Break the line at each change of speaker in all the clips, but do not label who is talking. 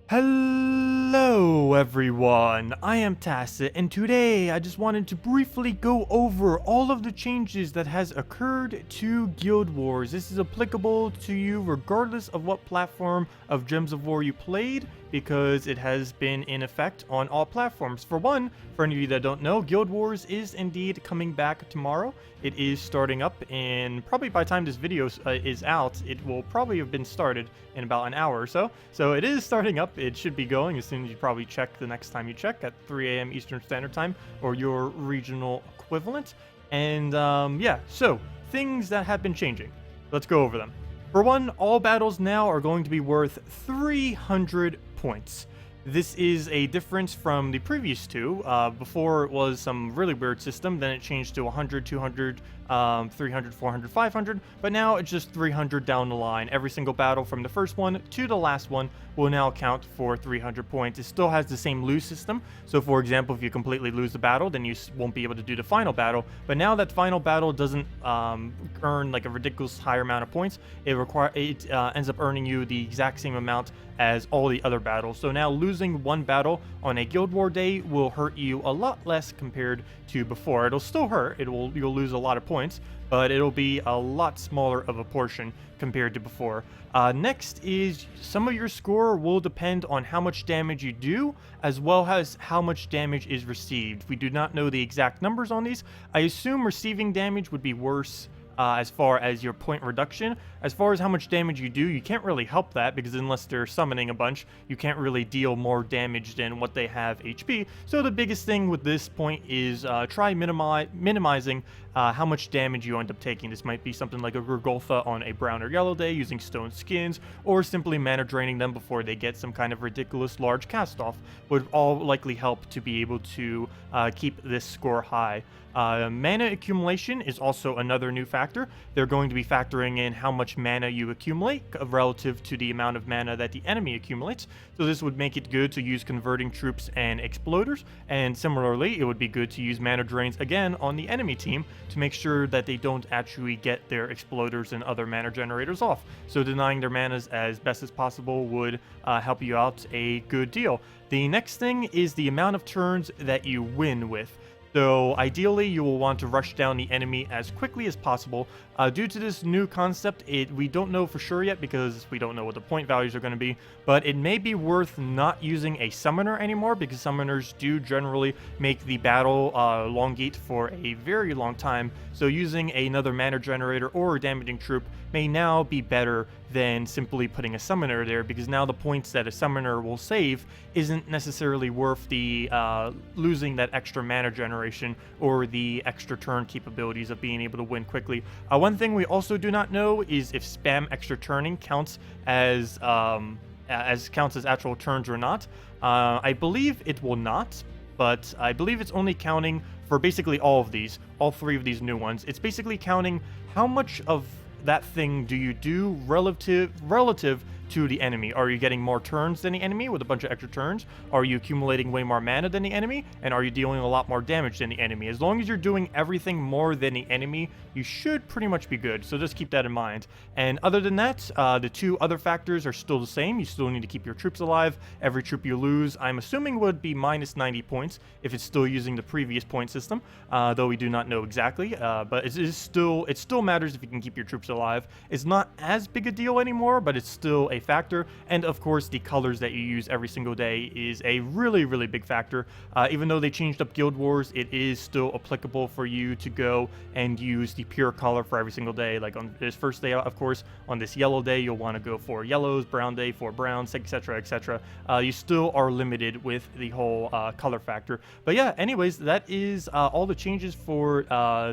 Hello everyone, I am Tacet, and today I just wanted to briefly go over all of the changes that has occurred to Guild Wars. This is applicable to you regardless of what platform of Gems of War you played, because it has been in effect on all platforms. For one, for any of you that don't know, Guild Wars is indeed coming back tomorrow. It is starting up, and probably by the time this video is out, it will probably have been started in about an hour or so. So it is starting up. It should be going as soon as you probably check the next time you check at 3 a.m. Eastern Standard Time or your regional equivalent. And yeah, so things that have been changing. Let's go over them. For one, all battles now are going to be worth 300 points. This is a difference from the previous two. Before it was some really weird system, then it changed to 100, 200, 300, 400, 500, but now it's just 300 down the line. Every single battle from the first one to the last one will now count for 300 points. It still has the same lose system, so for example, if you completely lose the battle, then you won't be able to do the final battle, but now that final battle doesn't earn like a ridiculous higher amount of points. It ends up earning you the exact same amount as all the other battles. So now losing one battle on a Guild War day will hurt you a lot less compared to before. It'll still hurt, you'll lose a lot of points, but it'll be a lot smaller of a portion compared to before. Next is some of your score will depend on how much damage you do, as well as how much damage is received. We do not know the exact numbers on these. I assume receiving damage would be worse as far as your point reduction. As far as how much damage you do, you can't really help that, because unless they're summoning a bunch, you can't really deal more damage than what they have HP. So the biggest thing with this point is try minimizing how much damage you end up taking. This might be something like a Gurgoltha on a brown or yellow day using stone skins, or simply mana draining them before they get some kind of ridiculous large cast off would all likely help to be able to keep this score high. Mana accumulation is also another new factor. They're going to be factoring in how much mana you accumulate relative to the amount of mana that the enemy accumulates. So this would make it good to use converting troops and exploders, and similarly, it would be good to use mana drains again on the enemy team to make sure that they don't actually get their exploders and other mana generators off. So denying their manas as best as possible would help you out a good deal. The next thing is the amount of turns that you win with. So ideally, you will want to rush down the enemy as quickly as possible. Due to this new concept, we don't know for sure yet, because we don't know what the point values are going to be, but it may be worth not using a summoner anymore, because summoners do generally make the battle elongate for a very long time. So using another mana generator or a damaging troop may now be better than simply putting a summoner there, because now the points that a summoner will save isn't necessarily worth the losing that extra mana generation or the extra turn capabilities of being able to win quickly. One thing we also do not know is if spam extra turning counts as actual turns or not. I believe it will not, but I believe it's only counting for basically all three of these new ones. It's basically counting how much of that thing do you do relative to the enemy. Are you getting more turns than the enemy with a bunch of extra turns? Are you accumulating way more mana than the enemy? And are you dealing a lot more damage than the enemy? As long as you're doing everything more than the enemy, you should pretty much be good. So just keep that in mind. And other than that, the two other factors are still the same. You still need to keep your troops alive. Every troop you lose, I'm assuming, would be minus 90 points if it's still using the previous point system, though we do not know exactly. But it still matters if you can keep your troops alive. It's not as big a deal anymore, but it's still a factor. And of course, the colors that you use every single day is a really big factor. Even though they changed up Guild Wars, it is still applicable for you to go and use the pure color for every single day. Like on this first day, of course, on this yellow day, you'll want to go for yellows, brown day for browns, etc, etc. You still are limited with the whole color factor. But yeah, anyways, that is all the changes for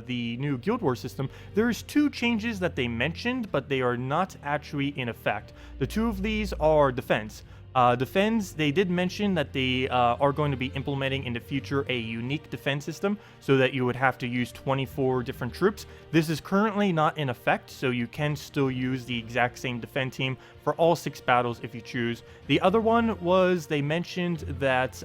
the new Guild Wars system. There's two changes that they mentioned, but they are not actually in effect. The two of these are defense. Defense, they did mention that they are going to be implementing in the future a unique defense system, so that you would have to use 24 different troops. This is currently not in effect, so you can still use the exact same defense team for all 6 battles if you choose. The other one was they mentioned that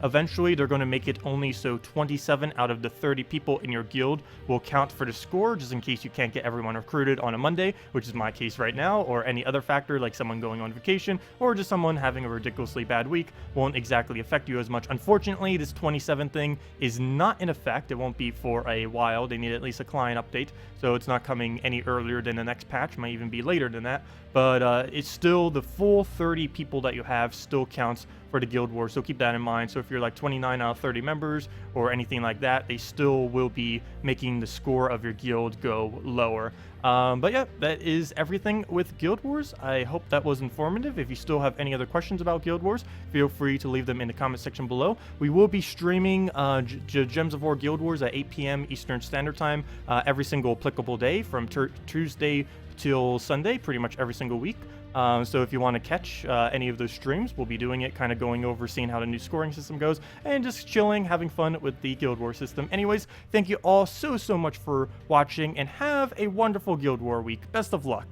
eventually they're going to make it only so 27 out of the 30 people in your guild will count for the score, just in case you can't get everyone recruited on a Monday, which is my case right now, or any other factor like someone going on vacation or just someone having a ridiculously bad week won't exactly affect you as much. Unfortunately, this 27 thing is not in effect. It won't be for a while. They need at least a client update, so it's not coming any earlier than the next patch. Might even be later than that, but it's still the full 30 people that you have still counts for the Guild Wars, so keep that in mind. So if you're like 29 out of 30 members or anything like that, they still will be making the score of your guild go lower. But yeah, that is everything with Guild Wars. I hope that was informative. If you still have any other questions about Guild Wars, feel free to leave them in the comment section below. We will be streaming Gems of War Guild Wars at 8 p.m. Eastern Standard Time every single applicable day from Tuesday till Sunday, pretty much every single week. So if you want to catch any of those streams, we'll be doing it, kind of going over, seeing how the new scoring system goes, and just chilling, having fun with the Guild War system. Anyways, thank you all so much for watching, and have a wonderful Guild War week. Best of luck.